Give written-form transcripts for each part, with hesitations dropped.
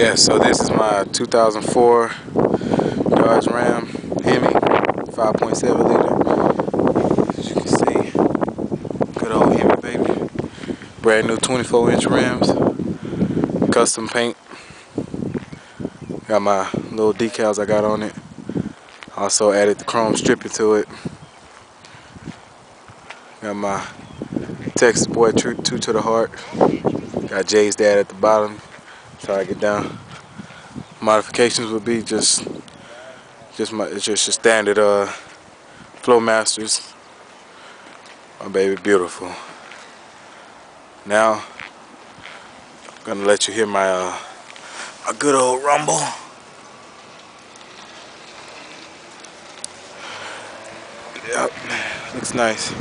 Yeah, so this is my 2004 Dodge Ram Hemi, 5.7 liter. As you can see, good old Hemi, baby. Brand new 24-inch rims, custom paint. Got my little decals I got on it. Also added the chrome stripping to it. Got my Texas boy true to the heart. Got Jay's dad at the bottom. So I get down. Modifications would be just your standard Flowmasters. My baby beautiful. Now I'm gonna let you hear my good old rumble. Yep, looks nice.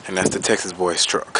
And that's the Texas boy's truck.